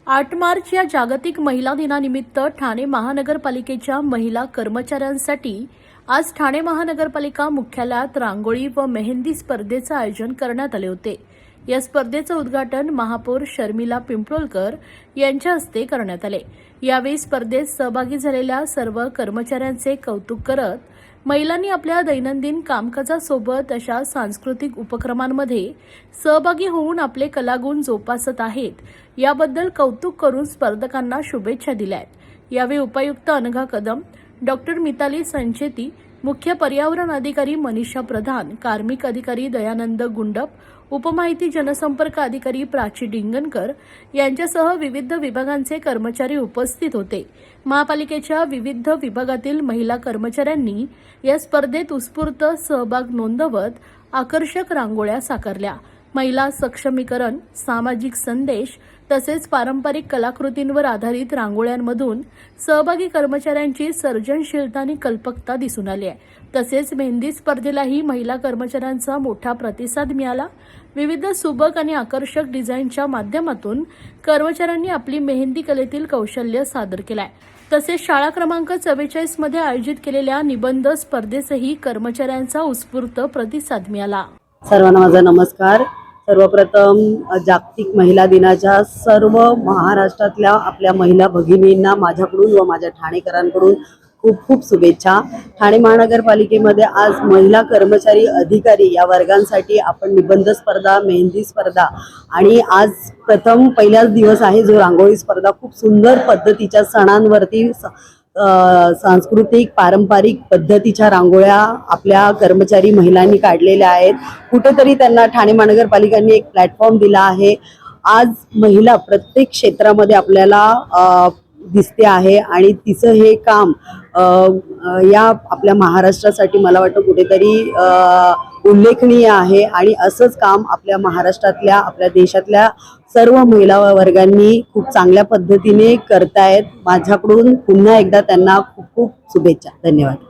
8 मार्च या जागतिक महिला दिनानिमित्त ठाणे महानगरपालिकेच्या महिला कर्मचाऱ्यांसाठी आज ठाणे महानगरपालिका मुख्यालयात रांगोळी व मेहंदी स्पर्धेचे आयोजन करण्यात आले होते। या स्पर्धेचे उद्घाटन महापौर शर्मिला पिंपळकर यांच्या हस्ते करण्यात आले। यावेळी स्पर्धेत सहभागी झालेल्या सर्व कर्मचाऱ्यांचे कौतुक करत महिलांनी आपल्या दैनंदिन कामकाजासोबत अशा सांस्कृतिक उपक्रमांमध्ये सहभागी होऊन आपले कलागुण जोपासत आहेत याबद्दल कौतुक करून स्पर्धकांना शुभेच्छा दिल्या। यावेळी उपायुक्त अनघा कदम, डॉक्टर मिताली संचेती, मुख्य पर्यावरण अधिकारी मनीषा प्रधान, कार्मिक अधिकारी दयानंद गुंडप, उपमाहिती जनसंपर्क अधिकारी प्राची डिंगनकर यांच्यासह विविध विभागांचे कर्मचारी उपस्थित होते। महापालिकेच्या विविध विभागातील महिला कर्मचाऱ्यांनी या स्पर्धेत उत्स्फूर्त सहभाग नोंदवत आकर्षक रांगोळ्या साकारल्या। महिला सक्षमीकरण, सामाजिक संदेश तसेच पारंपरिक कलाकृतींवर आधारित रांगोळ्यांमधून सहभागी कर्मचाऱ्यांची सर्जनशीलता आणि कल्पकता दिसून आली आहे। तसेच मेहंदी स्पर्धेलाही महिला कर्मचाऱ्यांचा मोठा प्रतिसाद मिळाला। विविध सुबक आणि आकर्षक डिझाईनच्या माध्यमातून कर्मचाऱ्यांनी आपली मेहंदी कलेतील कौशल्य सादर केले। तसेच शाळा क्रमांक 44 मध्ये आयोजित केलेल्या निबंध स्पर्धेसही कर्मचाऱ्यांचा उत्स्फूर्त प्रतिसाद मिळाला। सर्वांना माझा नमस्कार। सर्वप्रथम जागतिक महिला दिनाच्या सर्व महाराष्ट्रातल्या आपल्या महिला भगिनींना माझ्याकडून व माझ्या ठाणेकरांकडून खूप खूप शुभेच्छा। ठाणे महानगरपालिकेमध्ये आज महिला कर्मचारी अधिकारी या वर्गांसाठी आपण निबंध स्पर्धा, मेहंदी स्पर्धा आणि आज प्रथम पहिलाच दिवस आहे जो रांगोळी स्पर्धा खूप सुंदर पद्धतीच्या सणांवरती सांस्कृतिक पारंपरिक पद्धतीच्या रांगोळ्या आपल्या कर्मचारी महिलांनी काढलेल्या आहेत। कुठेतरी त्यांना ठाणे महानगरपालिकांनी एक प्लॅटफॉर्म दिला आहे। आज महिला प्रत्येक क्षेत्रामध्ये आपल्याला दिसते आहे आणि तिचं हे काम या आपल्या महाराष्ट्रासाठी मला वाटतं कुठेतरी उल्लेखनीय आहे आणि असंच काम आपल्या महाराष्ट्रातल्या आपल्या देशातल्या सर्व महिला वर्गांनी खूप चांगल्या पद्धतीने करतायत। माझ्याकडून पुन्हा एकदा त्यांना खूप खूप शुभेच्छा। धन्यवाद।